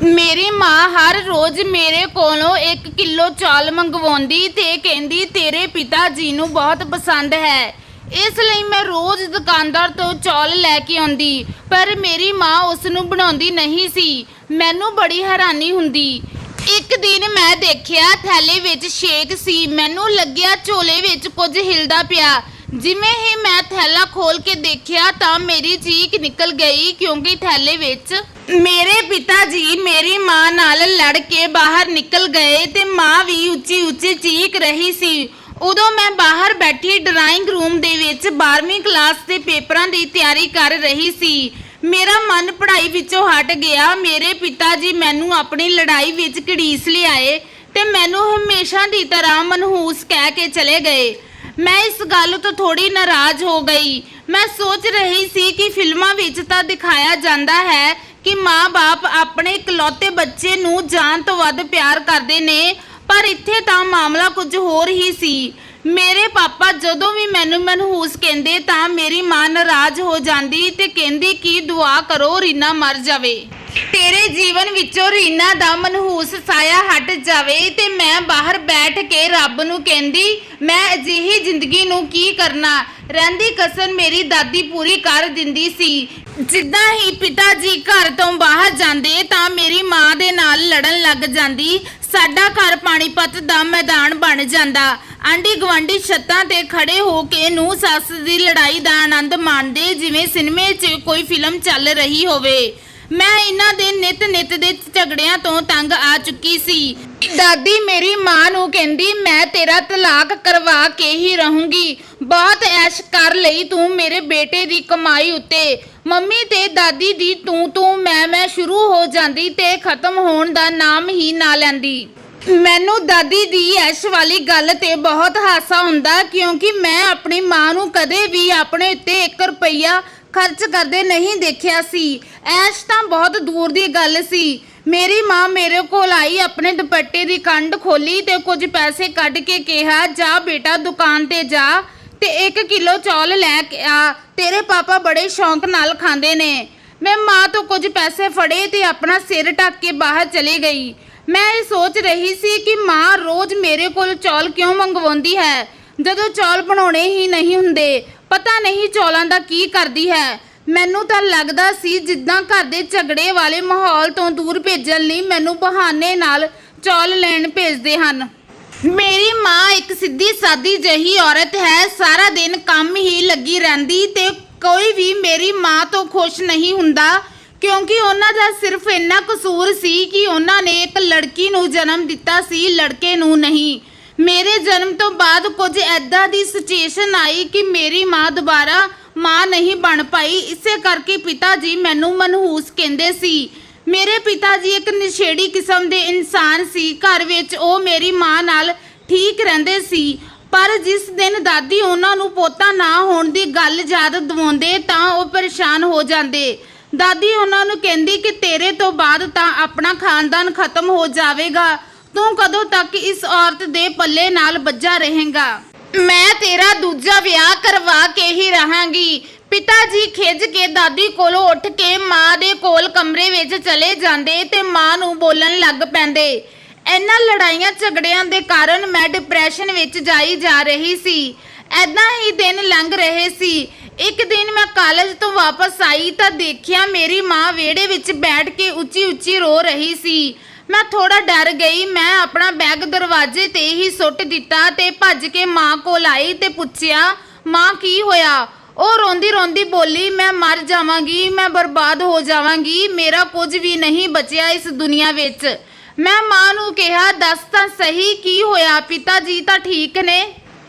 ਮੇਰੀ ਮਾਂ ਹਰ ਰੋਜ਼ ਮੇਰੇ ਕੋਲੋਂ 1 ਕਿਲੋ ਚਾਲ ਮੰਗਵਾਉਂਦੀ ਤੇ ਕਹਿੰਦੀ ਤੇਰੇ ਪਿਤਾ ਜੀ ਨੂੰ ਬਹੁਤ ਪਸੰਦ ਹੈ। ਇਸ ਲਈ ਮੈਂ ਰੋਜ਼ ਦੁਕਾਨਦਾਰ ਤੋਂ ਚਾਲ ਲੈ ਕੇ ਆਉਂਦੀ, ਪਰ ਮੇਰੀ ਮਾਂ ਉਸ ਨੂੰ ਬਣਾਉਂਦੀ ਨਹੀਂ ਸੀ। ਮੈਨੂੰ ਬੜੀ ਹੈਰਾਨੀ ਹੁੰਦੀ। ਇੱਕ ਦਿਨ ਮੈਂ ਦੇਖਿਆ ਥੈਲੇ ਵਿੱਚ ਸ਼ੇਕ ਸੀ। ਮੈਨੂੰ ਲੱਗਿਆ ਝੋਲੇ ਵਿੱਚ ਕੁਝ ਹਿਲਦਾ ਪਿਆ। ਜਿਵੇਂ ਹੀ ਮੈਂ ਥੈਲਾ ਖੋਲ ਕੇ ਦੇਖਿਆ ਤਾਂ ਮੇਰੀ ਚੀਕ ਨਿਕਲ ਗਈ, ਕਿਉਂਕਿ ਥੈਲੇ ਵਿੱਚ ਮੇਰੇ ਪਿਤਾ ਜੀ ਮੇਰੀ ਮਾਂ ਨਾਲ ਲੜ ਕੇ ਬਾਹਰ ਨਿਕਲ ਗਏ ਤੇ ਮਾਂ ਵੀ ਉੱਚੀ ਉੱਚੀ ਚੀਕ ਰਹੀ ਸੀ। ਉਦੋਂ ਮੈਂ ਬਾਹਰ ਬੈਠੀ ਡਰਾਇੰਗ ਰੂਮ ਦੇ ਵਿੱਚ 12ਵੀਂ ਕਲਾਸ ਦੇ ਪੇਪਰਾਂ ਦੀ ਤਿਆਰੀ ਕਰ ਰਹੀ ਸੀ। ਮੇਰਾ ਮਨ ਪੜ੍ਹਾਈ ਵਿੱਚੋਂ ਹਟ ਗਿਆ। ਮੇਰੇ ਪਿਤਾ ਜੀ ਮੈਨੂੰ ਆਪਣੀ ਲੜਾਈ ਵਿੱਚ ਘੜੀਸ ਲਿਆਏ ਤੇ ਮੈਨੂੰ ਹਮੇਸ਼ਾ ਦੀ ਤਰ੍ਹਾਂ ਮਨਹੂਸ ਕਹਿ ਕੇ ਚਲੇ ਗਏ। ਮੈਂ ਇਸ ਗੱਲ ਤੋਂ ਥੋੜੀ ਨਾਰਾਜ਼ ਹੋ ਗਈ। ਮੈਂ ਸੋਚ ਰਹੀ ਸੀ ਕਿ ਫਿਲਮਾਂ ਵਿੱਚ ਤਾਂ ਦਿਖਾਇਆ ਜਾਂਦਾ ਹੈ ਕਿ ਮਾਂ-ਬਾਪ ਆਪਣੇ ਇਕਲੌਤੇ ਬੱਚੇ ਨੂੰ ਜਾਨ ਤੋਂ ਵੱਧ ਪਿਆਰ ਕਰਦੇ ਨੇ, ਪਰ ਇੱਥੇ ਤਾਂ ਮਾਮਲਾ ਕੁਝ ਹੋਰ ਹੀ ਸੀ। ਮੇਰੇ ਪਾਪਾ ਜਦੋਂ ਵੀ ਮੈਨੂੰ ਮਨਹੂਸ ਕਹਿੰਦੇ ਤਾਂ ਮੇਰੀ ਮਾਂ ਨਾਰਾਜ਼ ਹੋ ਜਾਂਦੀ ਤੇ ਕਹਿੰਦੀ ਕਿ ਦੁਆ ਕਰੋ ਰੀਨਾ ਮਰ ਜਾਵੇ, ਤੇਰੇ ਜੀਵਨ ਵਿੱਚੋਂ ਰੀਨਾ ਦਾ ਮਨਹੂਸ ਸਾਇਆ ਹਟ ਜਾਵੇ। ਤੇ ਮੈਂ ਬਾਹਰ ਬੈਠ ਕੇ ਰੱਬ ਨੂੰ ਕਹਿੰਦੀ ਮੈਂ ਅਜਿਹੀ ਜ਼ਿੰਦਗੀ ਨੂੰ ਕੀ ਕਰਨਾ। ਰਹਿੰਦੀ ਕਸਰ ਮੇਰੀ ਦਾਦੀ ਪੂਰੀ ਕਰ ਦਿੰਦੀ ਸੀ। ਜਿੱਦਾਂ ਹੀ ਪਿਤਾ ਜੀ ਘਰ ਤੋਂ ਬਾਹਰ ਜਾਂਦੇ ਤਾਂ ਮੇਰੀ ਮਾਂ ਦੇ ਨਾਲ ਲੜਨ ਲੱਗ ਜਾਂਦੀ। ਸਾਡਾ ਘਰ ਪਾਣੀਪਤ ਦਾ ਮੈਦਾਨ ਬਣ ਜਾਂਦਾ। ਆਂਢੀ ਗੁਆਂਢੀ ਛੱਤਾਂ ਤੇ ਖੜੇ ਹੋ ਕੇ ਨੂੰਹ ਸੱਸ ਦੀ ਲੜਾਈ ਦਾ ਆਨੰਦ ਮਾਣਦੇ ਜਿਵੇਂ ਸਿਨੇਮੇ 'ਚ ਕੋਈ ਫਿਲਮ ਚੱਲ ਰਹੀ ਹੋਵੇ। ਮੈਂ ਇਹਨਾਂ ਦੇ ਨਿਤ ਦੇ ਝਗੜਿਆਂ ਤੋਂ ਤੰਗ ਆ ਚੁੱਕੀ ਸੀ। ਦਾਦੀ ਮੇਰੀ ਮਾਂ ਨੂੰ ਕਹਿੰਦੀ ਮੈਂ ਤੇਰਾ ਤਲਾਕ ਕਰਵਾ ਕੇ ਹੀ ਰਹੂੰਗੀ, ਬਹੁਤ ਐਸ਼ ਕਰ ਲਈ ਤੂੰ ਮੇਰੇ ਬੇਟੇ ਦੀ ਕਮਾਈ ਉੱਤੇ। ਮੰਮੀ ਤੇ ਦਾਦੀ ਦੀ ਤੂੰ ਮੈਂ ਸ਼ੁਰੂ ਹੋ ਜਾਂਦੀ ਤੇ ਖਤਮ ਹੋਣ ਦਾ ਨਾਮ ਹੀ ਨਾ ਲੈਂਦੀ। ਮੈਨੂੰ ਦਾਦੀ ਦੀ ਐਸ਼ ਵਾਲੀ ਗੱਲ ਤੇ ਬਹੁਤ ਹਾਸਾ ਹੁੰਦਾ, ਕਿਉਂਕਿ ਮੈਂ ਆਪਣੀ ਮਾਂ ਨੂੰ ਕਦੇ ਵੀ ਆਪਣੇ ਉੱਤੇ 1 ਰੁਪਈਆ ਖਰਚ ਕਰਦੇ ਨਹੀਂ ਦੇਖਿਆ ਸੀ। ਐਸ਼ ਤਾਂ ਬਹੁਤ ਦੂਰ ਦੀ ਗੱਲ ਸੀ। ਮੇਰੀ ਮਾਂ ਮੇਰੇ ਕੋਲ ਆਈ, ਆਪਣੇ ਦੁਪੱਟੇ ਦੀ ਕੰਡ ਖੋਲੀ ਤੇ ਕੁਝ ਪੈਸੇ ਕੱਢ ਕੇ ਕਿਹਾ ਜਾ ਬੇਟਾ ਦੁਕਾਨ ਤੇ ਜਾ ਤੇ 1 ਕਿਲੋ ਚੌਲ ਲੈ ਕੇ ਆ, ਤੇਰੇ ਪਾਪਾ ਬੜੇ ਸ਼ੌਂਕ ਨਾਲ ਖਾਂਦੇ ਨੇ। ਮੈਂ ਮਾਂ ਤੋਂ ਕੁਝ ਪੈਸੇ ਫੜੇ ਤੇ ਆਪਣਾ ਸਿਰ ਢੱਕ ਕੇ ਬਾਹਰ ਚਲੀ ਗਈ। ਮੈਂ ਇਹ ਸੋਚ ਰਹੀ ਸੀ ਕਿ ਮਾਂ ਰੋਜ਼ ਮੇਰੇ ਕੋਲ ਚੌਲ ਕਿਉਂ ਮੰਗਵਾਉਂਦੀ ਹੈ ਜਦੋਂ ਚੌਲ ਬਣਾਉਣੇ ਹੀ ਨਹੀਂ ਹੁੰਦੇ। ਪਤਾ ਨਹੀਂ ਚੌਲਾਂ ਦਾ ਕੀ ਕਰਦੀ ਹੈ। ਮੈਨੂੰ ਤਾਂ ਲੱਗਦਾ ਸੀ ਜਿੱਦਾਂ ਘਰ ਦੇ ਝਗੜੇ ਵਾਲੇ ਮਾਹੌਲ ਤੋਂ ਦੂਰ ਭੇਜਣ ਲਈ ਮੈਨੂੰ ਬਹਾਨੇ ਨਾਲ ਚੌਲ ਲੈਣ ਭੇਜਦੇ ਹਨ। ਮੇਰੀ ਮਾਂ ਇੱਕ ਸਿੱਧੀ ਸਾਦੀ ਜਿਹੀ ਔਰਤ ਹੈ। ਸਾਰਾ ਦਿਨ ਕੰਮ ਹੀ ਲੱਗੀ ਰਹਿੰਦੀ ਤੇ ਕੋਈ ਵੀ ਮੇਰੀ ਮਾਂ ਤੋਂ ਖੁਸ਼ ਨਹੀਂ ਹੁੰਦਾ, ਕਿਉਂਕਿ ਉਹਨਾਂ ਦਾ ਸਿਰਫ ਇੰਨਾ ਕਸੂਰ ਸੀ ਕਿ ਉਹਨਾਂ ਨੇ ਇੱਕ ਲੜਕੀ ਨੂੰ ਜਨਮ ਦਿੱਤਾ ਸੀ, ਲੜਕੇ ਨੂੰ ਨਹੀਂ। ਮੇਰੇ ਜਨਮ ਤੋਂ ਬਾਅਦ ਕੁਝ ਐਦਾਂ ਦੀ ਸਿਚੁਏਸ਼ਨ ਆਈ ਕਿ ਮੇਰੀ ਮਾਂ ਦੁਬਾਰਾ ਮਾਂ ਨਹੀਂ ਬਣ ਪਾਈ। ਇਸੇ ਕਰਕੇ ਪਿਤਾ ਜੀ ਮੈਨੂੰ ਮਨਹੂਸ ਕਹਿੰਦੇ ਸੀ। ਮੇਰੇ ਪਿਤਾ ਜੀ ਇੱਕ ਨਸ਼ੇੜੀ ਕਿਸਮ ਦੇ ਇਨਸਾਨ ਸੀ। ਘਰ ਵਿੱਚ ਉਹ ਮੇਰੀ ਮਾਂ ਨਾਲ ਠੀਕ ਰਹਿੰਦੇ ਸੀ, ਪਰ ਜਿਸ ਦਿਨ ਦਾਦੀ ਉਹਨਾਂ ਨੂੰ ਪੋਤਾ ਨਾ ਹੋਣ ਦੀ ਗੱਲ ਯਾਦ ਦਿਵਾਉਂਦੇ ਤਾਂ ਉਹ ਪਰੇਸ਼ਾਨ ਹੋ ਜਾਂਦੇ। ਦਾਦੀ ਉਹਨਾਂ ਨੂੰ ਕਹਿੰਦੀ ਕਿ ਤੇਰੇ ਤੋਂ ਬਾਅਦ ਤਾਂ ਆਪਣਾ ਖਾਨਦਾਨ ਖਤਮ ਹੋ ਜਾਵੇਗਾ, ਤੂੰ ਕਦੋਂ ਤੱਕ ਇਸ ਔਰਤ ਦੇ ਪੱਲੇ ਨਾਲ ਬੱਝਾ ਰਹੇਗਾ। ਮੈਂ ਤੇਰਾ ਦੂਜਾ ਵਿਆਹ ਕਰਵਾ ਕੇ ਹੀ ਰਹਾਂਗੀ। ਪਿਤਾ ਜੀ ਖਿੱਝ ਕੇ ਦਾਦੀ ਕੋਲੋਂ ਉੱਠ ਕੇ ਮਾਂ ਦੇ ਕੋਲ ਕਮਰੇ ਵਿੱਚ ਚਲੇ ਜਾਂਦੇ ਤੇ ਮਾਂ ਨੂੰ ਬੋਲਣ ਲੱਗ ਪੈਂਦੇ। ਇਹਨਾਂ ਲੜਾਈਆਂ ਝਗੜਿਆਂ ਦੇ ਕਾਰਨ ਮੈਂ ਡਿਪਰੈਸ਼ਨ ਵਿੱਚ ਜਾਈ ਜਾ ਰਹੀ ਸੀ। ਐਦਾਂ ਹੀ ਦਿਨ ਲੰਘ ਰਹੇ ਸੀ। ਇੱਕ ਦਿਨ ਮੈਂ ਕਾਲਜ ਤੋਂ ਵਾਪਸ ਆਈ ਤਾਂ ਦੇਖਿਆ ਮੇਰੀ ਮਾਂ ਵਿਹੜੇ ਵਿੱਚ ਬੈਠ ਕੇ ਉੱਚੀ ਉੱਚੀ ਰੋ ਰਹੀ ਸੀ। ਮੈਂ ਥੋੜਾ ਡਰ ਗਈ। ਮੈਂ ਆਪਣਾ ਬੈਗ ਦਰਵਾਜ਼ੇ ਤੇ ਹੀ ਸੁੱਟ ਦਿੱਤਾ ਤੇ ਭੱਜ ਕੇ ਮਾਂ ਕੋਲ ਆਈ ਤੇ ਪੁੱਛਿਆ ਮਾਂ ਕੀ ਹੋਇਆ। ਉਹ ਰੋਂਦੀ ਰੋਂਦੀ ਬੋਲੀ ਮੈਂ ਮਰ ਜਾਵਾਂਗੀ, ਮੈਂ ਬਰਬਾਦ ਹੋ ਜਾਵਾਂਗੀ, ਮੇਰਾ ਕੁਝ ਵੀ ਨਹੀਂ ਬਚਿਆ ਇਸ ਦੁਨੀਆ ਵਿੱਚ। ਮੈਂ ਮਾਂ ਨੂੰ ਕਿਹਾ ਦੱਸ ਤਾਂ ਸਹੀ ਕੀ ਹੋਇਆ, ਪਿਤਾ ਜੀ ਤਾਂ ਠੀਕ ਨੇ।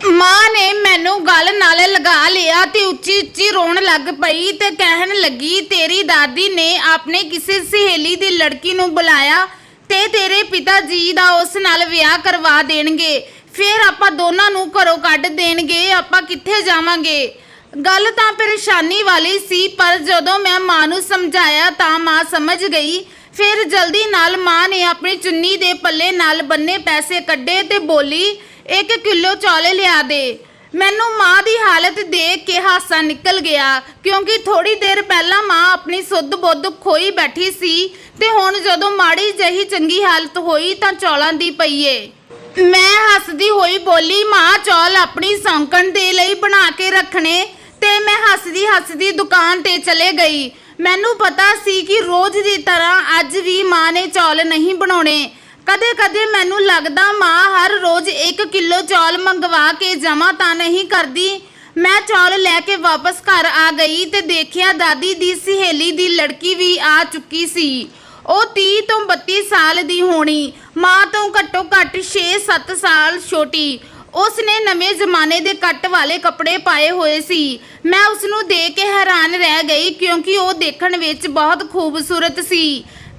ਮਾਂ ਨੇ ਮੈਨੂੰ ਗਲ ਨਾਲ ਲਗਾ ਲਿਆ ਤੇ ਉੱਚੀ ਉੱਚੀ ਰੋਣ ਲੱਗ ਪਈ ਤੇ ਕਹਿਣ ਲੱਗੀ ਤੇਰੀ ਦਾਦੀ ਨੇ ਆਪਣੇ ਕਿਸੇ ਸਹੇਲੀ ਦੀ ਲੜਕੀ ਨੂੰ ਬੁਲਾਇਆ ਤੇ ਤੇਰੇ ਪਿਤਾ ਜੀ ਦਾ ਉਸ ਨਾਲ ਵਿਆਹ ਕਰਵਾ ਦੇਣਗੇ, ਫਿਰ ਆਪਾਂ ਦੋਨਾਂ ਨੂੰ ਘਰੋਂ ਕੱਢ ਦੇਣਗੇ, ਆਪਾਂ ਕਿੱਥੇ ਜਾਵਾਂਗੇ। ਗੱਲ ਤਾਂ ਪਰੇਸ਼ਾਨੀ ਵਾਲੀ ਸੀ, ਪਰ ਜਦੋਂ ਮੈਂ ਮਾਂ ਨੂੰ ਸਮਝਾਇਆ ਤਾਂ ਮਾਂ ਸਮਝ ਗਈ। ਫਿਰ ਜਲਦੀ ਨਾਲ ਮਾਂ ਨੇ ਆਪਣੀ ਚੁੰਨੀ ਦੇ ਪੱਲੇ ਨਾਲ ਬੰਨੇ ਪੈਸੇ ਕੱਢੇ ਤੇ ਬੋਲੀ 1 ਕਿਲੋ ਚੌਲ ਲਿਆ ਦੇ। ਮੈਨੂੰ ਮਾਂ ਦੀ ਹਾਲਤ ਦੇਖ ਕੇ ਹਾਸਾ ਨਿਕਲ ਗਿਆ, ਕਿਉਂਕਿ ਥੋੜੀ ਦੇਰ ਪਹਿਲਾਂ ਮਾਂ ਆਪਣੀ ਸੁੱਧ ਬੁੱਧ ਖੋਈ ਬੈਠੀ ਸੀ ਤੇ ਹੁਣ ਜਦੋਂ ਮਾੜੀ ਜਿਹੀ ਚੰਗੀ ਹਾਲਤ ਹੋਈ ਤਾਂ ਚੌਲਾਂ ਦੀ ਪਈ ਏ। ਮੈਂ ਹੱਸਦੀ ਹੋਈ ਬੋਲੀ, ਮਾਂ ਚੌਲ ਆਪਣੀ ਸੌਂਕਣ ਦੇ ਲਈ ਬਣਾ ਕੇ ਰੱਖਣੇ, ਤੇ ਮੈਂ ਹੱਸਦੀ ਦੁਕਾਨ ਤੇ ਚਲੇ ਗਈ। ਮੈਨੂੰ ਪਤਾ ਸੀ ਕਿ ਰੋਜ਼ ਦੀ ਤਰ੍ਹਾਂ ਅੱਜ ਵੀ ਮਾਂ ਨੇ ਚੌਲ ਨਹੀਂ ਬਣਾਉਣੇ। ਕਦੇ ਮੈਨੂੰ ਲੱਗਦਾ ਮਾਂ ਹਰ ਰੋਜ਼ 1 ਕਿਲੋ ਚੌਲ ਮੰਗਵਾ ਕੇ ਜਮ੍ਹਾਂ ਤਾਂ ਨਹੀਂ ਕਰਦੀ। ਮੈਂ ਚੌਲ ਲੈ ਕੇ ਵਾਪਸ ਘਰ ਆ ਗਈ ਤੇ ਦੇਖਿਆ ਦਾਦੀ ਦੀ ਸਹੇਲੀ ਦੀ ਲੜਕੀ ਵੀ ਆ ਚੁੱਕੀ ਸੀ। ਉਹ 30 ਤੋਂ 32 ਸਾਲ ਦੀ ਹੋਣੀ, ਮਾਂ ਤੋਂ ਘੱਟੋ ਘੱਟ 6-7 ਸਾਲ ਛੋਟੀ। ਉਸਨੇ ਨਵੇਂ ਜ਼ਮਾਨੇ ਦੇ ਕੱਟ ਵਾਲੇ ਕੱਪੜੇ ਪਾਏ ਹੋਏ ਸੀ। ਮੈਂ ਉਸਨੂੰ ਦੇਖ ਕੇ ਹੈਰਾਨ ਰਹਿ ਗਈ, ਕਿਉਂਕਿ ਉਹ ਦੇਖਣ ਵਿੱਚ ਬਹੁਤ ਖੂਬਸੂਰਤ ਸੀ।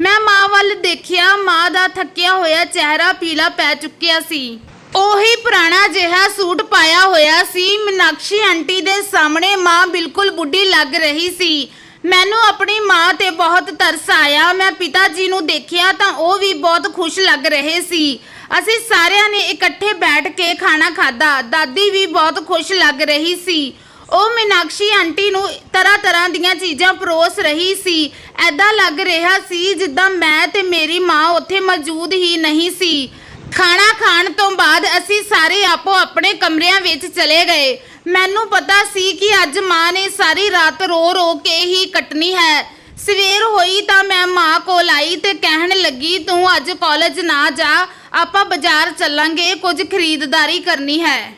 ਮੈਂ ਮਾਂ ਵੱਲ ਦੇਖਿਆ, ਮਾਂ ਦਾ ਥੱਕਿਆ ਹੋਇਆ ਚਿਹਰਾ ਪੀਲਾ ਪੈ ਚੁੱਕਿਆ ਸੀ। ਉਹੀ ਪੁਰਾਣਾ ਜਿਹਾ ਸੂਟ ਪਾਇਆ ਹੋਇਆ ਸੀ। ਮੀਨਾਕਸ਼ੀ ਆਂਟੀ ਦੇ ਸਾਹਮਣੇ ਮਾਂ ਬਿਲਕੁਲ ਬੁੱਢੀ ਲੱਗ ਰਹੀ ਸੀ। ਮੈਨੂੰ ਆਪਣੀ ਮਾਂ ਤੇ ਬਹੁਤ ਤਰਸ ਆਇਆ। ਮੈਂ ਪਿਤਾ ਜੀ ਨੂੰ ਦੇਖਿਆ ਤਾਂ ਉਹ ਵੀ ਬਹੁਤ ਖੁਸ਼ ਲੱਗ ਰਹੇ ਸੀ। ਅਸੀਂ ਸਾਰਿਆਂ ਨੇ ਇਕੱਠੇ ਬੈਠ ਕੇ ਖਾਣਾ ਖਾਧਾ। ਦਾਦੀ ਵੀ ਬਹੁਤ ਖੁਸ਼ ਲੱਗ ਰਹੀ ਸੀ। ਉਹ ਮੀਨਾਕਸ਼ੀ ਆਂਟੀ ਨੂੰ ਤਰ੍ਹਾਂ ਦੀਆਂ ਚੀਜ਼ਾਂ ਪਰੋਸ ਰਹੀ ਸੀ। ਐਦਾਂ ਲੱਗ ਰਿਹਾ ਸੀ ਜਿੱਦਾਂ ਮੈਂ ਤੇ ਮੇਰੀ ਮਾਂ ਉੱਥੇ ਮੌਜੂਦ ਹੀ ਨਹੀਂ ਸੀ। ਖਾਣਾ ਖਾਣ ਤੋਂ ਬਾਅਦ ਅਸੀਂ ਸਾਰੇ ਆਪੋ ਆਪਣੇ ਕਮਰਿਆਂ ਵਿੱਚ ਚਲੇ ਗਏ। ਮੈਨੂੰ ਪਤਾ ਸੀ ਕਿ ਅੱਜ ਮਾਂ ਨੇ ਸਾਰੀ ਰਾਤ ਰੋ ਕੇ ਹੀ ਕੱਟਣੀ ਹੈ। ਸਵੇਰ ਹੋਈ ਤਾਂ ਮੈਂ ਮਾਂ ਕੋਲ ਆਈ ਤੇ ਕਹਿਣ ਲੱਗੀ, ਤੂੰ ਅੱਜ ਕਾਲਜ ਨਾ ਜਾ, ਆਪਾਂ ਬਾਜ਼ਾਰ ਚੱਲਾਂਗੇ, ਕੁਝ ਖਰੀਦਦਾਰੀ ਕਰਨੀ ਹੈ।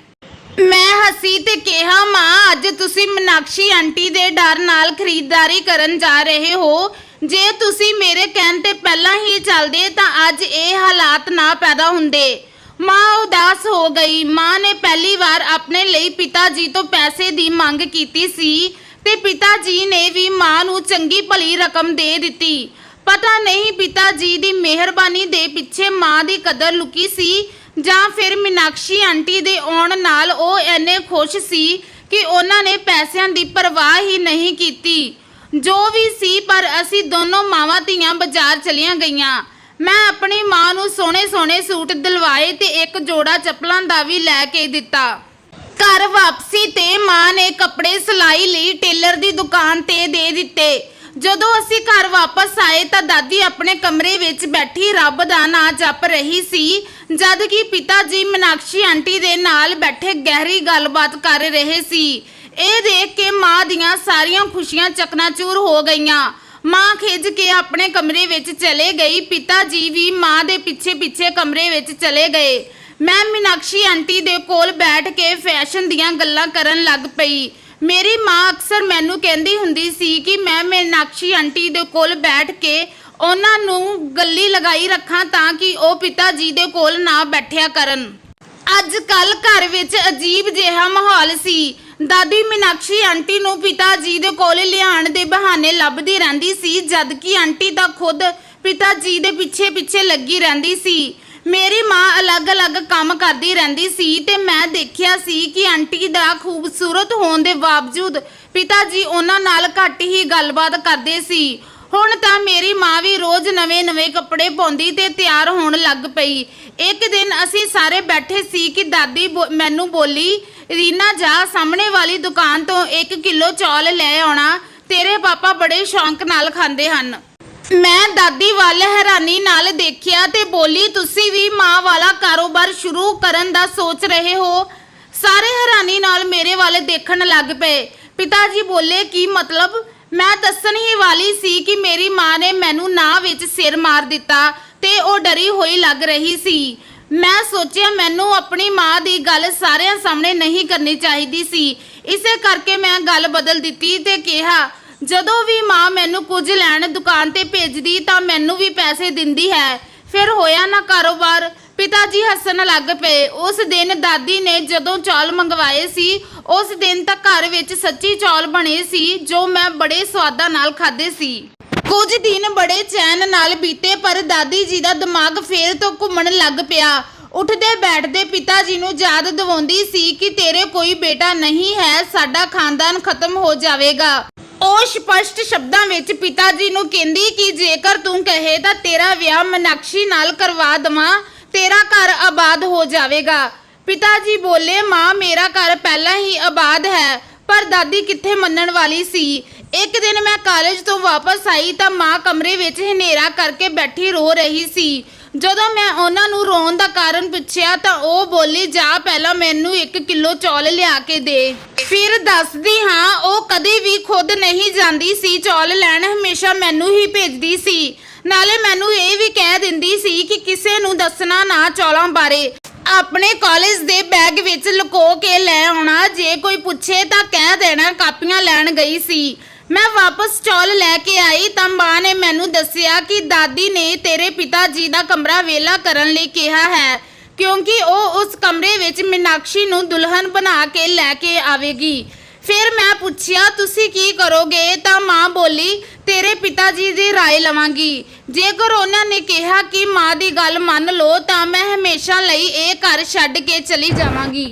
ਮੈਂ ਹੱਸੀ ਤੇ ਕਿਹਾ, ਮਾਂ ਅੱਜ ਤੁਸੀਂ ਮੀਨਾਕਸ਼ੀ ਆਂਟੀ ਦੇ ਡਰ ਨਾਲ ਖਰੀਦਦਾਰੀ ਕਰਨ ਜਾ ਰਹੇ ਹੋ। ਜੇ ਤੁਸੀਂ ਮੇਰੇ ਕਹਿਣ ਤੇ ਪਹਿਲਾਂ ਹੀ ਚੱਲਦੇ ਤਾਂ ਅੱਜ ਇਹ ਹਾਲਾਤ ਨਾ ਪੈਦਾ ਹੁੰਦੇ। ਮਾਂ ਉਦਾਸ ਹੋ ਗਈ। ਮਾਂ ਨੇ ਪਹਿਲੀ ਵਾਰ ਆਪਣੇ ਲਈ ਪਿਤਾ ਜੀ ਤੋਂ ਪੈਸੇ ਦੀ ਮੰਗ ਕੀਤੀ ਸੀ ਤੇ ਪਿਤਾ ਜੀ ਨੇ ਵੀ ਮਾਂ ਨੂੰ ਚੰਗੀ ਭਲੀ ਰਕਮ ਦੇ ਦਿੱਤੀ। ਪਤਾ ਨਹੀਂ ਪਿਤਾ ਜੀ ਦੀ ਮਿਹਰਬਾਨੀ ਦੇ ਪਿੱਛੇ ਮਾਂ ਦੀ ਕਦਰ ਲੁਕੀ ਸੀ ਜਾਂ ਫਿਰ ਮੀਨਾਕਸ਼ੀ ਆਂਟੀ ਦੇ ਆਉਣ ਨਾਲ ਉਹ ਇੰਨੇ ਖੁਸ਼ ਸੀ ਕਿ ਉਹਨਾਂ ਨੇ ਪੈਸਿਆਂ ਦੀ ਪਰਵਾਹ ਹੀ ਨਹੀਂ ਕੀਤੀ। ਜੋ ਵੀ ਸੀ, ਪਰ ਅਸੀਂ ਦੋਨੋਂ ਮਾਵਾਂ ਧੀਆਂ ਬਾਜ਼ਾਰ ਚਲੀਆਂ ਗਈਆਂ। ਮੈਂ ਆਪਣੀ ਮਾਂ ਨੂੰ ਸੋਹਣੇ ਸੂਟ ਦਿਲਵਾਏ ਤੇ ਇੱਕ ਜੋੜਾ ਚੱਪਲਾਂ ਦਾ ਵੀ ਲੈ ਕੇ ਦਿੱਤਾ। ਘਰ ਵਾਪਸੀ ਤੇ ਮਾਂ ਨੇ ਕੱਪੜੇ ਸਿਲਾਈ ਲਈ ਟੇਲਰ ਦੀ ਦੁਕਾਨ ਤੇ ਦੇ ਦਿੱਤੇ। ਜਦੋਂ ਅਸੀਂ ਘਰ ਵਾਪਸ ਆਏ ਤਾਂ ਦਾਦੀ ਆਪਣੇ ਕਮਰੇ ਵਿੱਚ ਬੈਠੀ ਰੱਬ ਦਾ ਨਾਂ ਜਪ ਰਹੀ ਸੀ, ਜਦ ਕਿ ਪਿਤਾ ਜੀ ਮੀਨਾਕਸ਼ੀ ਆਂਟੀ ਦੇ ਨਾਲ ਬੈਠੇ ਗਹਿਰੀ ਗੱਲਬਾਤ ਕਰ ਰਹੇ ਸੀ। ਇਹ ਦੇਖ ਕੇ ਮਾਂ ਦੀਆਂ ਸਾਰੀਆਂ ਖੁਸ਼ੀਆਂ ਚਕਨਾਚੂਰ ਹੋ ਗਈਆਂ। ਮਾਂ ਖਿੱਝ ਕੇ ਆਪਣੇ ਕਮਰੇ ਵਿੱਚ ਚਲੇ ਗਈ। ਪਿਤਾ ਜੀ ਵੀ ਮਾਂ ਦੇ ਪਿੱਛੇ ਕਮਰੇ ਵਿੱਚ ਚਲੇ ਗਏ। ਮੈਂ ਮੀਨਾਕਸ਼ੀ ਆਂਟੀ ਦੇ ਕੋਲ ਬੈਠ ਕੇ ਫੈਸ਼ਨ ਦੀਆਂ ਗੱਲਾਂ ਕਰਨ ਲੱਗ ਪਈ। ਮੇਰੀ ਮਾਂ ਅਕਸਰ ਮੈਨੂੰ ਕਹਿੰਦੀ ਹੁੰਦੀ ਸੀ ਕਿ ਮੈਂ ਮੀਨਾਕਸ਼ੀ ਆਂਟੀ ਦੇ ਕੋਲ ਬੈਠ ਕੇ ਉਹਨਾਂ ਨੂੰ ਗੱਲੀ ਲਗਾਈ ਰੱਖਾਂ ਤਾਂ ਕਿ ਉਹ ਪਿਤਾ ਜੀ ਦੇ ਕੋਲ ਨਾ ਬੈਠਿਆ ਕਰਨ। ਅੱਜ ਕੱਲ ਘਰ ਵਿੱਚ ਅਜੀਬ ਜਿਹਾ ਮਾਹੌਲ ਸੀ। ਦਾਦੀ ਮੀਨਾਕਸ਼ੀ ਆਂਟੀ ਨੂੰ ਪਿਤਾ ਜੀ ਦੇ ਕੋਲ ਲਿਆਉਣ ਦੇ ਬਹਾਨੇ ਲੱਭਦੀ ਰਹਿੰਦੀ ਸੀ, ਜਦ ਕਿ ਆਂਟੀ ਤਾਂ ਖੁਦ ਪਿਤਾ ਜੀ ਦੇ ਪਿੱਛੇ ਲੱਗੀ ਰਹਿੰਦੀ ਸੀ। ਮੇਰੀ ਮਾਂ ਅਲੱਗ-ਅਲੱਗ ਕੰਮ ਕਰਦੀ ਰਹਿੰਦੀ ਸੀ ਤੇ ਮੈਂ ਦੇਖਿਆ ਸੀ ਕਿ ਆਂਟੀ ਦਾ ਖੂਬਸੂਰਤ ਹੋਣ ਦੇ ਬਾਵਜੂਦ ਪਿਤਾ ਜੀ ਉਹਨਾਂ ਨਾਲ ਘੱਟ ਹੀ ਗੱਲਬਾਤ ਕਰਦੇ ਸੀ। ਹੁਣ ਤਾਂ ਮੇਰੀ ਮਾਂ ਵੀ ਰੋਜ਼ ਨਵੇਂ ਕੱਪੜੇ ਪਾਉਂਦੀ ਤੇ ਤਿਆਰ ਹੋਣ ਲੱਗ ਪਈ। ਇੱਕ ਦਿਨ ਅਸੀਂ ਸਾਰੇ ਬੈਠੇ ਸੀ ਕਿ ਦਾਦੀ ਮੈਨੂੰ ਬੋਲੀ, ਰੀਨਾ ਜਾ ਸਾਹਮਣੇ ਵਾਲੀ ਦੁਕਾਨ ਤੋਂ 1 ਕਿਲੋ ਚੌਲ ਲੈ ਆਉਣਾ, ਤੇਰੇ ਪਾਪਾ ਬੜੇ ਸ਼ੌਂਕ ਨਾਲ ਖਾਂਦੇ ਹਨ। ਮੈਂ ਦਾਦੀ ਵੱਲ ਹੈਰਾਨੀ ਨਾਲ ਦੇਖਿਆ ਤੇ ਬੋਲੀ, ਤੁਸੀਂ ਵੀ ਮਾਂ ਵਾਲਾ ਕਾਰੋਬਾਰ ਸ਼ੁਰੂ ਕਰਨ ਦਾ ਸੋਚ ਰਹੇ ਹੋ? ਸਾਰੇ ਹੈਰਾਨੀ ਨਾਲ ਮੇਰੇ ਵੱਲ ਦੇਖਣ ਲੱਗ ਪਏ। ਪਿਤਾ ਜੀ ਬੋਲੇ, ਕੀ ਮਤਲਬ? ਮੈਂ ਦੱਸਣ ਹੀ ਵਾਲੀ ਸੀ ਕਿ ਮੇਰੀ ਮਾਂ ਨੇ ਮੈਨੂੰ ਨਾਹ ਵਿੱਚ ਸਿਰ ਮਾਰ ਦਿੱਤਾ ਤੇ ਉਹ ਡਰੀ ਹੋਈ ਲੱਗ ਰਹੀ ਸੀ। ਮੈਂ ਸੋਚਿਆ ਮੈਨੂੰ ਆਪਣੀ ਮਾਂ ਦੀ ਗੱਲ ਸਾਰਿਆਂ ਸਾਹਮਣੇ ਨਹੀਂ ਕਰਨੀ ਚਾਹੀਦੀ ਸੀ। ਇਸੇ ਕਰਕੇ ਮੈਂ ਗੱਲ ਬਦਲ ਦਿੱਤੀ ਤੇ ਕਿਹਾ, ਜਦੋਂ ਵੀ ਮਾਂ ਮੈਨੂੰ ਕੁਝ ਲੈਣ ਦੁਕਾਨ ਤੇ ਭੇਜਦੀ ਤਾਂ ਮੈਨੂੰ ਵੀ ਪੈਸੇ ਦਿੰਦੀ ਹੈ। ਫਿਰ ਹੋਇਆ ਨਾ ਕਾਰੋਬਾਰ। ਪਿਤਾ ਜੀ ਹੱਸਣ ਲੱਗ ਪਏ। ਉਸ ਦਿਨ ਦਾਦੀ ਨੇ ਜਦੋਂ ਚੌਲ ਮੰਗਵਾਏ ਸੀ, ਉਸ ਦਿਨ ਤਾਂ ਘਰ ਵਿੱਚ ਸੱਚੀ ਚੌਲ ਬਣੇ ਸੀ ਜੋ ਮੈਂ ਬੜੇ ਸਵਾਦਾਂ ਨਾਲ ਖਾਦੇ ਸੀ। ਕੁਝ ਦਿਨ ਬੜੇ ਚੈਨ ਨਾਲ ਬੀਤੇ, ਪਰ ਦਾਦੀ ਜੀ ਦਾ ਦਿਮਾਗ ਫੇਰ ਤੋਂ ਘੁੰਮਣ ਲੱਗ ਪਿਆ। ਉੱਠਦੇ ਬੈਠਦੇ ਪਿਤਾ ਜੀ ਨੂੰ ਯਾਦ ਦਿਵਾਉਂਦੀ ਸੀ ਕਿ ਤੇਰੇ ਕੋਈ ਬੇਟਾ ਨਹੀਂ ਹੈ, ਸਾਡਾ ਖਾਨਦਾਨ ਖਤਮ ਹੋ ਜਾਵੇਗਾ। ਉਹ ਸਪਸ਼ਟ ਸ਼ਬਦਾਂ ਵਿੱਚ ਪਿਤਾ ਜੀ ਨੂੰ ਕਹਿੰਦੀ ਕਿ ਜੇਕਰ ਤੂੰ ਕਹੇ ਤਾਂ ਤੇਰਾ ਵਿਆਹ ਮੀਨਾਕਸ਼ੀ ਨਾਲ ਕਰਵਾ ਦਵਾਂ, ਤੇਰਾ ਘਰ ਆਬਾਦ ਹੋ ਜਾਵੇਗਾ। ਪਿਤਾ ਜੀ ਬੋਲੇ, ਮਾਂ ਮੇਰਾ ਘਰ ਪਹਿਲਾਂ ਹੀ ਆਬਾਦ ਹੈ। ਪਰ ਦਾਦੀ ਕਿੱਥੇ ਮੰਨਣ ਵਾਲੀ ਸੀ। ਇੱਕ ਦਿਨ ਮੈਂ ਕਾਲਜ ਤੋਂ ਵਾਪਸ ਆਈ ਤਾਂ ਮਾਂ ਕਮਰੇ ਵਿੱਚ ਹਨੇਰਾ ਕਰਕੇ ਬੈਠੀ ਰੋ ਰਹੀ ਸੀ। ਜਦੋਂ ਮੈਂ ਉਹਨਾਂ ਨੂੰ ਰੋਣ ਦਾ ਕਾਰਨ ਪੁੱਛਿਆ ਤਾਂ ਉਹ ਬੋਲੀ, ਜਾ ਪਹਿਲਾਂ ਮੈਨੂੰ 1 ਕਿਲੋ ਚੌਲ ਲਿਆ ਕੇ ਦੇ। ਫਿਰ ਦੱਸਦੀ ਹਾਂ, ਉਹ ਕਦੇ ਵੀ ਖੁਦ ਨਹੀਂ ਜਾਂਦੀ ਸੀ ਚੌਲ ਲੈਣ, ਹਮੇਸ਼ਾ ਮੈਨੂੰ ਹੀ ਭੇਜਦੀ ਸੀ। ਨਾਲੇ ਮੈਨੂੰ ਇਹ ਵੀ ਕਹਿ ਦਿੰਦੀ ਸੀ ਕਿ ਕਿਸੇ ਨੂੰ ਦੱਸਣਾ ਨਾ ਚੌਲਾਂ ਬਾਰੇ। ਆਪਣੇ ਕਾਲਜ ਦੇ ਬੈਗ ਵਿੱਚ ਲੁਕੋ ਕੇ ਲੈ ਆਉਣਾ, ਜੇ ਕੋਈ ਪੁੱਛੇ ਤਾਂ ਕਹਿ ਦੇਣਾ ਕਾਪੀਆਂ ਲੈਣ ਗਈ ਸੀ। ਮੈਂ ਵਾਪਸ ਚੌਲ ਲੈ ਕੇ ਆਈ ਤਾਂ ਮਾਂ ਨੇ ਮੈਨੂੰ ਦੱਸਿਆ ਕਿ ਦਾਦੀ ਨੇ ਤੇਰੇ ਪਿਤਾ ਜੀ ਦਾ ਕਮਰਾ ਵਿਹਲਾ ਕਰਨ ਲਈ ਕਿਹਾ ਹੈ, ਕਿਉਂਕਿ ਉਹ ਉਸ ਕਮਰੇ ਵਿੱਚ ਮੀਨਾਕਸ਼ੀ ਨੂੰ ਦੁਲਹਨ ਬਣਾ ਕੇ ਲੈ ਕੇ ਆਵੇਗੀ। ਫਿਰ ਮੈਂ ਪੁੱਛਿਆ, ਤੁਸੀਂ ਕੀ ਕਰੋਗੇ? ਤਾਂ ਮਾਂ ਬੋਲੀ, ਤੇਰੇ ਪਿਤਾ ਜੀ ਦੀ ਰਾਏ ਲਵਾਂਗੀ। ਜੇਕਰ ਉਹਨਾਂ ਨੇ ਕਿਹਾ ਕਿ ਮਾਂ ਦੀ ਗੱਲ ਮੰਨ ਲਓ ਤਾਂ ਮੈਂ ਹਮੇਸ਼ਾ ਲਈ ਇਹ ਘਰ ਛੱਡ ਕੇ ਚਲੀ ਜਾਵਾਂਗੀ।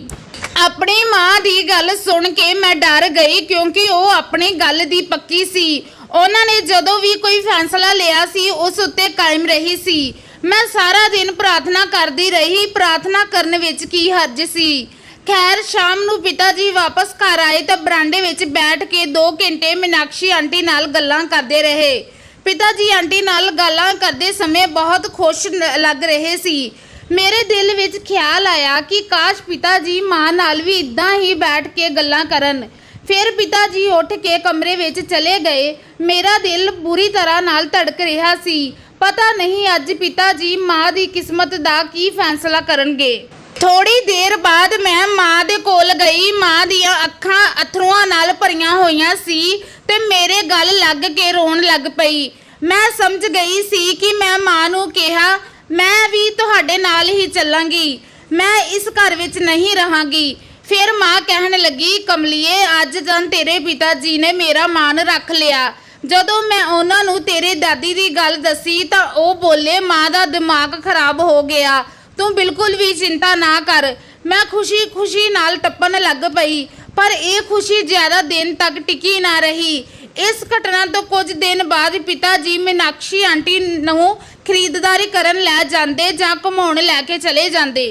ਆਪਣੀ ਮਾਂ ਦੀ ਗੱਲ ਸੁਣ ਕੇ ਮੈਂ ਡਰ ਗਈ, ਕਿਉਂਕਿ ਉਹ ਆਪਣੀ ਗੱਲ ਦੀ ਪੱਕੀ ਸੀ। ਉਹਨਾਂ ਨੇ ਜਦੋਂ ਵੀ ਕੋਈ ਫੈਸਲਾ ਲਿਆ ਸੀ ਉਸ ਉੱਤੇ ਕਾਇਮ ਰਹੀ ਸੀ। ਮੈਂ ਸਾਰਾ ਦਿਨ ਪ੍ਰਾਰਥਨਾ ਕਰਦੀ ਰਹੀ। ਪ੍ਰਾਰਥਨਾ ਕਰਨ ਵਿੱਚ ਕੀ ਹਰਜ ਸੀ। ਖੈਰ, ਸ਼ਾਮ ਨੂੰ ਪਿਤਾ ਜੀ ਵਾਪਸ ਘਰ ਆਏ ਤਾਂ ਬਰਾਂਡੇ ਵਿੱਚ ਬੈਠ ਕੇ 2 ਘੰਟੇ ਮੀਨਾਕਸ਼ੀ ਆਂਟੀ ਨਾਲ ਗੱਲਾਂ ਕਰਦੇ ਰਹੇ। ਪਿਤਾ ਜੀ ਆਂਟੀ ਨਾਲ ਗੱਲਾਂ ਕਰਦੇ ਸਮੇਂ ਬਹੁਤ ਖੁਸ਼ ਲੱਗ ਰਹੇ ਸੀ। ਮੇਰੇ ਦਿਲ ਵਿੱਚ ਖਿਆਲ ਆਇਆ ਕਿ ਕਾਸ਼ ਪਿਤਾ ਜੀ ਮਾਂ ਨਾਲ ਵੀ ਇਦਾਂ ਹੀ ਬੈਠ ਕੇ ਗੱਲਾਂ ਕਰਨ। ਫਿਰ ਪਿਤਾ ਜੀ ਉੱਠ ਕੇ ਕਮਰੇ ਵਿੱਚ ਚਲੇ ਗਏ। ਮੇਰਾ ਦਿਲ ਬੁਰੀ ਤਰ੍ਹਾਂ ਨਾਲ ਧੜਕ ਰਿਹਾ ਸੀ। ਪਤਾ ਨਹੀਂ ਅੱਜ ਪਿਤਾ ਜੀ ਮਾਂ ਦੀ ਕਿਸਮਤ ਦਾ ਕੀ ਫੈਸਲਾ ਕਰਨਗੇ। ਥੋੜੀ ਦੇਰ ਬਾਅਦ ਮੈਂ ਮਾਂ ਦੇ ਕੋਲ ਗਈ। ਮਾਂ ਦੀਆਂ ਅੱਖਾਂ ਅਥਰੂਆਂ ਨਾਲ ਭਰੀਆਂ ਹੋਈਆਂ ਸੀ ਤੇ ਮੇਰੇ ਗਲ ਲੱਗ ਕੇ ਰੋਣ ਲੱਗ ਪਈ। ਮੈਂ ਸਮਝ ਗਈ ਸੀ ਕਿ ਮੈਂ ਮਾਂ ਨੂੰ ਕਿਹਾ, ਮੈਂ ਵੀ ਤੁਹਾਡੇ ਨਾਲ ਹੀ ਚੱਲਾਂਗੀ, ਮੈਂ ਇਸ ਘਰ ਵਿੱਚ ਨਹੀਂ ਰਹਾਂਗੀ। ਫਿਰ ਮਾਂ ਕਹਿਣ ਲੱਗੀ, ਕਮਲੀਏ, ਅੱਜ ਤਾਂ ਤੇਰੇ ਪਿਤਾ ਜੀ ਨੇ ਮੇਰਾ ਮਾਨ ਰੱਖ ਲਿਆ। ਜਦੋਂ ਮੈਂ ਉਹਨਾਂ ਨੂੰ ਤੇਰੇ ਦਾਦੀ ਦੀ ਗੱਲ ਦੱਸੀ ਤਾਂ ਉਹ ਬੋਲੇ, ਮਾਂ ਦਾ ਦਿਮਾਗ ਖਰਾਬ ਹੋ ਗਿਆ, ਤੂੰ ਬਿਲਕੁਲ ਵੀ ਚਿੰਤਾ ਨਾ ਕਰ। ਮੈਂ ਖੁਸ਼ੀ ਨਾਲ ਟੱਪਣ ਲੱਗ ਪਈ, ਪਰ ਇਹ ਖੁਸ਼ੀ ਜ਼ਿਆਦਾ ਦਿਨ ਤੱਕ ਟਿਕੀ ਨਾ ਰਹੀ। ਇਸ ਘਟਨਾ ਤੋਂ ਕੁਝ ਦਿਨ ਬਾਅਦ ਪਿਤਾ ਜੀ ਮੀਨਾਕਸ਼ੀ ਆਂਟੀ ਨੂੰ ਖਰੀਦਦਾਰੀ ਕਰਨ ਲੈ ਜਾਂਦੇ ਜਾਂ ਘੁਮਾਉਣ ਲੈ ਕੇ ਚਲੇ ਜਾਂਦੇ।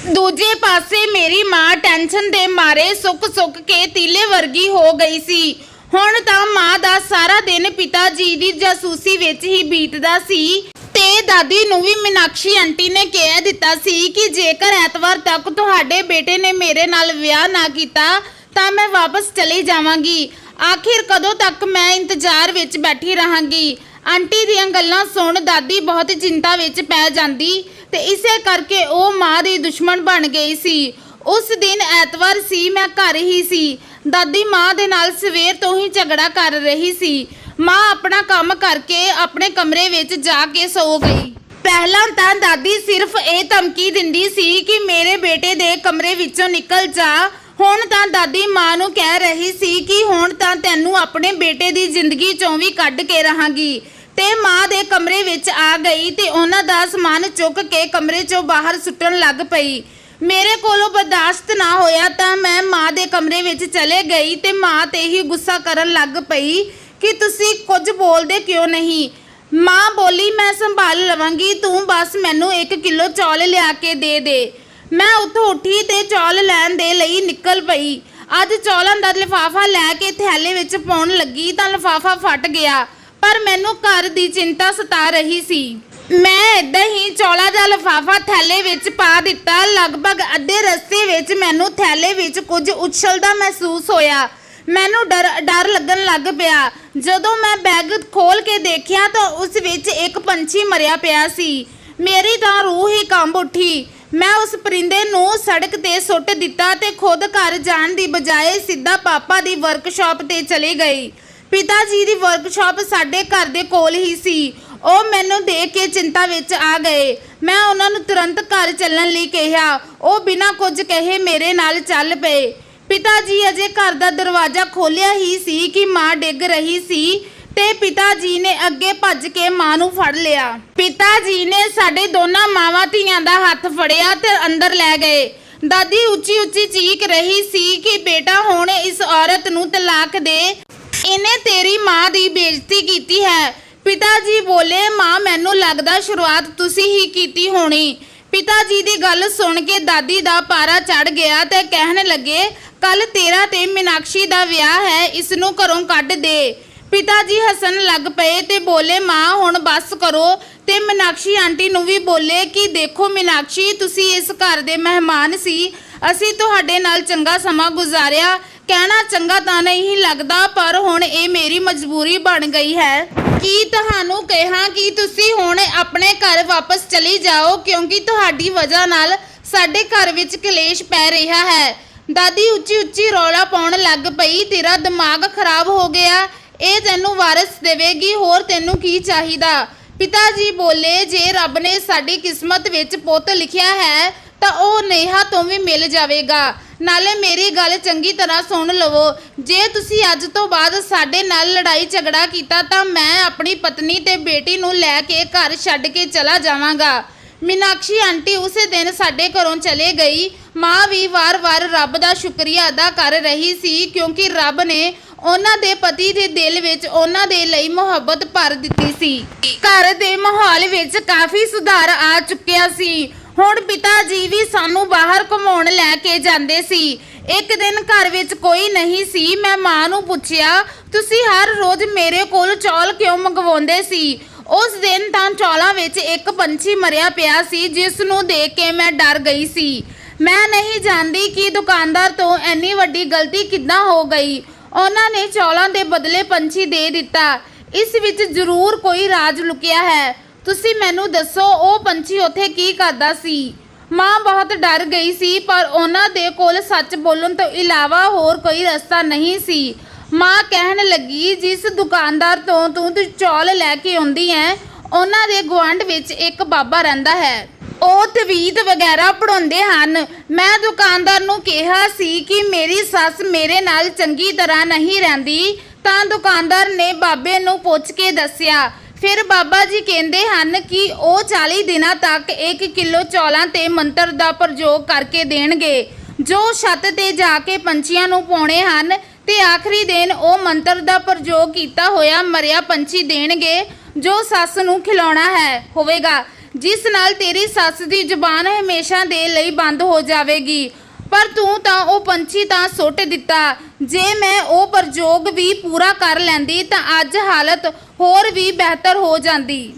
ਦੂਜੇ ਪਾਸੇ ਮੇਰੀ ਮਾਂ ਟੈਨਸ਼ਨ ਦੇ ਮਾਰੇ ਸੁੱਕ ਕੇ ਤੀਲੇ ਵਰਗੀ ਹੋ ਗਈ ਸੀ। ਹੁਣ ਤਾਂ ਮਾਂ ਦਾ ਸਾਰਾ ਦਿਨ ਪਿਤਾ ਜੀ ਦੀ ਜਾਸੂਸੀ ਵਿੱਚ ਹੀ ਬੀਤਦਾ ਸੀ ਤੇ ਦਾਦੀ ਨੂੰ ਵੀ ਮੀਨਾਕਸ਼ੀ ਆਂਟੀ ਨੇ ਕਹਿ ਦਿੱਤਾ ਸੀ ਕਿ ਜੇਕਰ ਐਤਵਾਰ ਤੱਕ ਤੁਹਾਡੇ ਬੇਟੇ ਨੇ ਮੇਰੇ ਨਾਲ ਵਿਆਹ ਨਾ ਕੀਤਾ ਤਾਂ ਮੈਂ ਵਾਪਸ ਚਲੀ ਜਾਵਾਂਗੀ। ਆਖਿਰ ਕਦੋਂ ਤੱਕ ਮੈਂ ਇੰਤਜ਼ਾਰ ਵਿੱਚ ਬੈਠੀ ਰਹਾਂਗੀ। ਆਂਟੀ ਦੀਆਂ ਗੱਲਾਂ ਸੁਣ ਦਾਦੀ ਬਹੁਤ ਚਿੰਤਾ ਵਿੱਚ ਪੈ ਜਾਂਦੀ ਤੇ ਇਸੇ ਕਰਕੇ ਉਹ ਮਾਂ ਦੀ ਦੁਸ਼ਮਣ ਬਣ ਗਈ ਸੀ। ਉਸ ਦਿਨ ਐਤਵਾਰ ਸੀ, ਮੈਂ ਘਰ ਹੀ ਸੀ। ਦਾਦੀ ਮਾਂ ਦੇ ਨਾਲ ਸਵੇਰ ਤੋਂ ਹੀ ਝਗੜਾ ਕਰ ਰਹੀ ਸੀ। ਮਾਂ ਆਪਣਾ ਕੰਮ ਕਰਕੇ ਆਪਣੇ ਕਮਰੇ ਵਿੱਚ ਜਾ ਕੇ ਸੌ ਗਈ। ਪਹਿਲਾਂ ਤਾਂ ਦਾਦੀ ਸਿਰਫ ਇਹ ਧਮਕੀ ਦਿੰਦੀ ਸੀ ਕਿ ਮੇਰੇ ਬੇਟੇ ਦੇ ਕਮਰੇ ਵਿੱਚੋਂ ਨਿਕਲ ਜਾ। ਹੁਣ ਤਾਂ ਦਾਦੀ ਮਾਂ ਨੂੰ ਕਹਿ ਰਹੀ ਸੀ ਕਿ ਹੁਣ ਤਾਂ ਤੈਨੂੰ ਆਪਣੇ ਬੇਟੇ ਦੀ ਜ਼ਿੰਦਗੀ ਚੋਂ ਵੀ ਕੱਢ ਕੇ ਰਹਾਂਗੀ। ਤੇ ਮਾਂ ਦੇ ਕਮਰੇ ਵਿੱਚ ਆ ਗਈ ਤੇ ਉਹਨਾਂ ਦਾ ਸਮਾਨ ਚੁੱਕ ਕੇ ਕਮਰੇ ਚੋਂ ਬਾਹਰ ਸੁੱਟਣ ਲੱਗ ਪਈ। ਮੇਰੇ ਕੋਲੋਂ ਬਰਦਾਸ਼ਤ ਨਾ ਹੋਇਆ ਤਾਂ ਮੈਂ ਮਾਂ ਦੇ ਕਮਰੇ ਵਿੱਚ ਚਲੇ ਗਈ ਤੇ ਮਾਂ ਤੇ ਹੀ ਗੁੱਸਾ ਕਰਨ ਲੱਗ ਪਈ ਕਿ ਤੁਸੀਂ ਕੁਝ ਬੋਲਦੇ ਕਿਉਂ ਨਹੀਂ। ਮਾਂ ਬੋਲੀ, ਮੈਂ ਸੰਭਾਲ ਲਵਾਂਗੀ, ਤੂੰ ਬਸ ਮੈਨੂੰ 1 ਕਿਲੋ ਚੌਲ ਲਿਆ ਕੇ ਦੇ। ਮੈਂ ਉੱਥੋਂ ਉੱਠੀ ਤੇ ਚੌਲ ਲੈਣ ਦੇ ਲਈ ਨਿਕਲ ਪਈ। ਅੱਜ ਚੌਲਾਂ ਦਾ ਲਿਫਾਫਾ ਲੈ ਕੇ ਥੈਲੇ ਵਿੱਚ ਪਾਉਣ ਲੱਗੀ ਤਾਂ ਲਿਫਾਫਾ ਫਟ ਗਿਆ, ਪਰ ਮੈਨੂੰ ਘਰ ਦੀ ਚਿੰਤਾ ਸਤਾ ਰਹੀ ਸੀ। ਮੈਂ ਏਦਾਂ ਹੀ ਚੌਲਾਂ ਦਾ ਲਿਫਾਫਾ ਥੈਲੇ ਵਿੱਚ ਪਾ ਦਿੱਤਾ। ਲਗਭਗ ਅੱਧੇ ਰਸਤੇ ਵਿੱਚ ਮੈਨੂੰ ਥੈਲੇ ਵਿੱਚ ਕੁਝ ਉਛਲਦਾ ਮਹਿਸੂਸ ਹੋਇਆ। ਮੈਨੂੰ ਡਰ ਲੱਗਣ ਲੱਗ ਪਿਆ। ਜਦੋਂ ਮੈਂ ਬੈਗ ਖੋਲ ਕੇ ਦੇਖਿਆ ਤਾਂ ਉਸ ਵਿੱਚ ਇੱਕ ਪੰਛੀ ਮਰਿਆ ਪਿਆ ਸੀ। ਮੇਰੀ ਤਾਂ ਰੂਹ ਹੀ ਕੰਬ ਉੱਠੀ। ਮੈਂ ਉਸ ਪਰਿੰਦੇ ਨੂੰ ਸੜਕ ਤੇ ਸੁੱਟ ਦਿੱਤਾ ਤੇ ਖੁਦ ਘਰ ਜਾਣ ਦੀ ਬਜਾਏ ਸਿੱਧਾ ਪਾਪਾ ਦੀ ਵਰਕਸ਼ਾਪ ਤੇ ਚਲੀ ਗਈ। ਪਿਤਾ ਜੀ ਦੀ ਵਰਕਸ਼ਾਪ ਸਾਡੇ ਘਰ ਦੇ ਕੋਲ ਹੀ ਸੀ। ਉਹ ਮੈਨੂੰ ਦੇਖ ਕੇ ਚਿੰਤਾ ਵਿੱਚ ਆ ਗਏ। ਮੈਂ ਉਹਨਾਂ ਨੂੰ ਤੁਰੰਤ ਘਰ ਚੱਲਣ ਲਈ ਕਿਹਾ। ਉਹ ਬਿਨਾਂ ਕੁਝ ਕਹੇ ਮੇਰੇ ਨਾਲ ਚੱਲ ਪਏ। ਪਿਤਾ ਜੀ ਅਜੇ ਘਰ ਦਾ ਦਰਵਾਜ਼ਾ ਖੋਲ੍ਹਿਆ ਹੀ ਸੀ ਕਿ ਮਾਂ ਡਿੱਗ ਰਹੀ ਸੀ ਤੇ ਪਿਤਾ ਜੀ ਨੇ ਅੱਗੇ ਭੱਜ ਕੇ ਮਾਂ ਨੂੰ ਫੜ ਲਿਆ। ਪਿਤਾ ਜੀ ਨੇ ਸਾਡੇ ਦੋਨਾਂ ਮਾਵਾਂ ਧੀਆਂ ਦਾ ਹੱਥ ਫੜਿਆ ਤੇ ਅੰਦਰ ਲੈ ਗਏ। ਦਾਦੀ ਉੱਚੀ ਚੀਕ ਰਹੀ ਸੀ ਕਿ ਬੇਟਾ ਹੁਣ ਇਸ ਔਰਤ ਨੂੰ ਤਲਾਕ ਦੇ, ਇਹਨੇ ਤੇਰੀ ਮਾਂ ਦੀ ਬੇਇੱਜ਼ਤੀ ਕੀਤੀ ਹੈ। ਪਿਤਾ ਜੀ ਬੋਲੇ, ਮਾਂ ਮੈਨੂੰ ਲੱਗਦਾ ਸ਼ੁਰੂਆਤ ਤੁਸੀਂ ਹੀ ਕੀਤੀ ਹੋਣੀ। ਪਿਤਾ ਜੀ ਦੀ ਗੱਲ ਸੁਣ ਕੇ ਦਾਦੀ ਦਾ ਪਾਰਾ ਚੜ ਗਿਆ ਤੇ ਕਹਿਣ ਲੱਗੇ, ਕੱਲ ਤੇਰਾ ਤੇ ਮੀਨਾਕਸ਼ੀ ਦਾ ਵਿਆਹ ਹੈ, ਇਸ ਨੂੰ ਘਰੋਂ ਕੱਢ ਦੇ। ਪਿਤਾ ਜੀ ਹੱਸਣ ਲੱਗ ਪਏ ਤੇ ਬੋਲੇ, ਮਾਂ ਹੁਣ ਬਸ ਕਰੋ। ਤੇ ਮੀਨਾਕਸ਼ੀ ਆਂਟੀ ਨੂੰ ਵੀ ਬੋਲੇ ਕਿ ਦੇਖੋ ਮੀਨਾਕਸ਼ੀ, ਤੁਸੀਂ ਇਸ ਘਰ ਦੇ ਮਹਿਮਾਨ ਸੀ, ਅਸੀਂ ਤੁਹਾਡੇ ਨਾਲ ਚੰਗਾ ਸਮਾਂ ਗੁਜ਼ਾਰਿਆ। ਕਹਿਣਾ ਚੰਗਾ ਤਾਂ ਨਹੀਂ ਲੱਗਦਾ, ਪਰ ਹੁਣ ਇਹ ਮੇਰੀ ਮਜਬੂਰੀ ਬਣ ਗਈ ਹੈ ਕਿ ਤੁਹਾਨੂੰ ਕਿਹਾ ਕਿ ਤੁਸੀਂ ਹੁਣ ਆਪਣੇ ਘਰ ਵਾਪਸ ਚਲੀ ਜਾਓ, ਕਿਉਂਕਿ ਤੁਹਾਡੀ ਵਜ੍ਹਾ ਨਾਲ ਸਾਡੇ ਘਰ ਵਿੱਚ ਕਲੇਸ਼ ਪੈ ਰਿਹਾ ਹੈ। ਦਾਦੀ ਉੱਚੀ ਉੱਚੀ ਰੌਲਾ ਪਾਉਣ ਲੱਗ ਪਈ, ਤੇਰਾ ਦਿਮਾਗ ਖਰਾਬ ਹੋ ਗਿਆ, ਇਹ ਤੈਨੂੰ ਵਾਰਿਸ ਦੇਵੇਗੀ, ਹੋਰ ਤੈਨੂੰ ਕੀ ਚਾਹੀਦਾ। ਪਿਤਾ ਜੀ ਬੋਲੇ, ਜੇ ਰੱਬ ਨੇ ਸਾਡੀ ਕਿਸਮਤ ਵਿੱਚ ਪੁੱਤ ਲਿਖਿਆ ਹੈ ਤਾਂ ਉਹ ਨੇਹਾ ਤੋਂ ਵੀ ਮਿਲ ਜਾਵੇਗਾ। ਨਾਲੇ ਮੇਰੀ ਗੱਲ ਚੰਗੀ ਤਰ੍ਹਾਂ ਸੁਣ ਲਵੋ, ਜੇ ਤੁਸੀਂ ਅੱਜ ਤੋਂ ਬਾਅਦ ਸਾਡੇ ਨਾਲ ਲੜਾਈ ਝਗੜਾ ਕੀਤਾ ਤਾਂ ਮੈਂ ਆਪਣੀ ਪਤਨੀ ਤੇ ਬੇਟੀ ਨੂੰ ਲੈ ਕੇ ਘਰ ਛੱਡ ਕੇ ਚਲਾ ਜਾਵਾਂਗਾ। ਮੀਨਾਕਸ਼ੀ ਆਂਟੀ ਉਸੇ ਦਿਨ ਸਾਡੇ ਘਰੋਂ ਚਲੇ ਗਈ। ਮਾਂ ਵੀ ਵਾਰ-ਵਾਰ ਰੱਬ ਦਾ ਸ਼ੁਕਰੀਆ ਅਦਾ ਕਰ ਰਹੀ ਸੀ, ਕਿਉਂਕਿ ਰੱਬ ਨੇ ਉਹਨਾਂ ਦੇ ਪਤੀ ਦੇ ਦਿਲ ਵਿੱਚ ਉਹਨਾਂ ਦੇ ਲਈ ਮੁਹੱਬਤ ਭਰ ਦਿੱਤੀ ਸੀ। ਘਰ ਦੇ ਮਾਹੌਲ ਵਿੱਚ ਕਾਫੀ ਸੁਧਾਰ ਆ ਚੁੱਕਿਆ ਸੀ। ਹੁਣ ਪਿਤਾ ਜੀ ਵੀ ਸਾਨੂੰ ਬਾਹਰ ਘੁਮਾਉਣ ਲੈ ਕੇ ਜਾਂਦੇ ਸੀ। ਇੱਕ ਦਿਨ ਘਰ ਵਿੱਚ ਕੋਈ ਨਹੀਂ ਸੀ। ਮੈਂ ਮਾਂ ਨੂੰ ਪੁੱਛਿਆ, ਤੁਸੀਂ ਹਰ ਰੋਜ਼ ਮੇਰੇ ਕੋਲ ਚੌਲ ਕਿਉਂ ਮੰਗਵਾਉਂਦੇ ਸੀ? ਉਸ ਦਿਨ ਤਾਂ ਚੌਲਾਂ ਵਿੱਚ ਇੱਕ ਪੰਛੀ ਮਰਿਆ ਪਿਆ ਸੀ, ਜਿਸ ਨੂੰ ਦੇਖ ਕੇ ਮੈਂ ਡਰ ਗਈ ਸੀ। ਮੈਂ ਨਹੀਂ ਜਾਣਦੀ ਕਿ ਦੁਕਾਨਦਾਰ ਤੋਂ ਇੰਨੀ ਵੱਡੀ ਗਲਤੀ ਕਿੱਦਾਂ ਹੋ ਗਈ। ਉਹਨਾਂ ਨੇ ਚੌਲਾਂ ਦੇ ਬਦਲੇ ਪੰਛੀ ਦੇ ਦਿੱਤਾ। ਇਸ ਵਿੱਚ ਜ਼ਰੂਰ ਕੋਈ ਰਾਜ਼ ਲੁਕਿਆ ਹੈ। ਤੁਸੀਂ ਮੈਨੂੰ ਦੱਸੋ, ਉਹ ਪੰਛੀ ਉੱਥੇ ਕੀ ਕਰਦਾ ਸੀ? ਮਾਂ ਬਹੁਤ ਡਰ ਗਈ ਸੀ, ਪਰ ਉਹਨਾਂ ਦੇ ਕੋਲ ਸੱਚ ਬੋਲਣ ਤੋਂ ਇਲਾਵਾ ਹੋਰ ਕੋਈ ਰਸਤਾ ਨਹੀਂ ਸੀ। ਮਾਂ ਕਹਿਣ ਲੱਗੀ, ਜਿਸ ਦੁਕਾਨਦਾਰ ਤੋਂ ਤੂੰ ਚੌਲ ਲੈ ਕੇ ਆਉਂਦੀ ਹੈ, ਉਹਨਾਂ ਦੇ ਗੁਆਂਢ ਵਿੱਚ ਇੱਕ ਬਾਬਾ ਰਹਿੰਦਾ ਹੈ। ਉਹ ਤਵੀਤ ਵਗੈਰਾ ਪੜਾਉਂਦੇ ਹਨ। ਮੈਂ ਦੁਕਾਨਦਾਰ ਨੂੰ ਕਿਹਾ ਸੀ ਕਿ ਮੇਰੀ ਸੱਸ ਮੇਰੇ ਨਾਲ ਚੰਗੀ ਤਰ੍ਹਾਂ ਨਹੀਂ ਰਹਿੰਦੀ, ਤਾਂ ਦੁਕਾਨਦਾਰ ਨੇ ਬਾਬੇ ਨੂੰ ਪੁੱਛ ਕੇ ਦੱਸਿਆ। ਫਿਰ ਬਾਬਾ ਜੀ ਕਹਿੰਦੇ ਹਨ ਕਿ ਉਹ 40 ਦਿਨਾਂ ਤੱਕ 1 ਕਿਲੋ ਚੌਲਾਂ ਤੇ ਮੰਤਰ ਦਾ ਪ੍ਰਯੋਗ ਕਰਕੇ ਦੇਣਗੇ, ਜੋ ਛੱਤ ਤੇ ਜਾ ਕੇ ਪੰਛੀਆਂ ਨੂੰ ਪਾਉਣੇ ਹਨ, ਤੇ ਆਖਰੀ ਦਿਨ ਉਹ ਮੰਤਰ ਦਾ ਪ੍ਰਯੋਗ ਕੀਤਾ ਹੋਇਆ ਮਰਿਆ ਪੰਛੀ ਦੇਣਗੇ, ਜੋ ਸੱਸ ਨੂੰ ਖਿਲਾਉਣਾ ਹੋਵੇਗਾ, ਜਿਸ ਨਾਲ ਤੇਰੀ ਸੱਸ ਦੀ ਜ਼ੁਬਾਨ ਹਮੇਸ਼ਾ ਦੇ ਲਈ ਬੰਦ ਹੋ ਜਾਵੇਗੀ। ਪਰ ਤੂੰ ਤਾਂ ਉਹ ਪੰਛੀ ਤਾਂ ਸੁੱਟ ਦਿੱਤਾ। ਜੇ ਮੈਂ ਉਹ ਪ੍ਰਯੋਗ ਵੀ ਪੂਰਾ ਕਰ ਲੈਂਦੀ ਤਾਂ ਅੱਜ ਹਾਲਤ ਹੋਰ ਵੀ ਬਿਹਤਰ ਹੋ ਜਾਂਦੀ।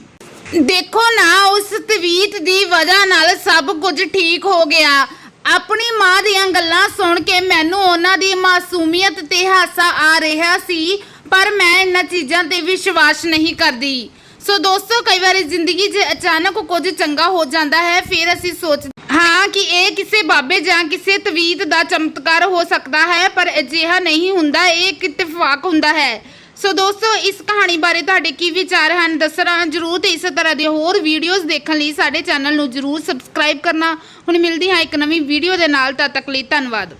ਦੇਖੋ ਨਾ, ਉਸ ਤਵੀਤ ਦੀ ਵਜ੍ਹਾ ਨਾਲ ਸਭ ਕੁਝ ਠੀਕ ਹੋ ਗਿਆ। ਆਪਣੀ ਮਾਂ ਦੀਆਂ ਗੱਲਾਂ ਸੁਣ ਕੇ ਮੈਨੂੰ ਉਹਨਾਂ ਦੀ ਮਾਸੂਮੀਅਤ ਤੇ ਹਾਸਾ ਆ ਰਿਹਾ ਸੀ, ਪਰ ਮੈਂ ਇਹਨਾਂ ਚੀਜ਼ਾਂ ਤੇ ਵਿਸ਼ਵਾਸ ਨਹੀਂ ਕਰਦੀ। ਸੋ ਦੋਸਤੋ, ਕਈ ਵਾਰੀ ਜ਼ਿੰਦਗੀ 'ਚ ਅਚਾਨਕ ਕੁਝ ਚੰਗਾ ਹੋ ਜਾਂਦਾ ਹੈ, ਫਿਰ ਅਸੀਂ ਸੋਚਦੇ ਹਾਂ ਕਿ ਇਹ ਕਿਸੇ ਬਾਬੇ ਜਾਂ ਕਿਸੇ ਤਵੀਤ ਦਾ ਚਮਤਕਾਰ ਹੋ ਸਕਦਾ ਹੈ, ਪਰ ਅਜਿਹਾ ਨਹੀਂ ਹੁੰਦਾ, ਇਹ ਇੱਕ ਇਤਫਾਕ ਹੁੰਦਾ ਹੈ। ਸੋ ਦੋਸਤੋ, ਇਸ ਕਹਾਣੀ ਬਾਰੇ ਤੁਹਾਡੇ ਕੀ ਵਿਚਾਰ ਹਨ ਦੱਸਣਾ ਜ਼ਰੂਰ, ਤੇ ਇਸੇ ਤਰ੍ਹਾਂ ਦੀਆਂ ਹੋਰ ਵੀਡੀਓਜ਼ ਦੇਖਣ ਲਈ ਸਾਡੇ ਚੈਨਲ ਨੂੰ ਜ਼ਰੂਰ ਸਬਸਕ੍ਰਾਈਬ ਕਰਨਾ। ਹੁਣ ਮਿਲਦੀ ਹਾਂ ਇੱਕ ਨਵੀਂ ਵੀਡੀਓ ਦੇ ਨਾਲ, ਤਦ ਤੱਕ ਲਈ ਧੰਨਵਾਦ।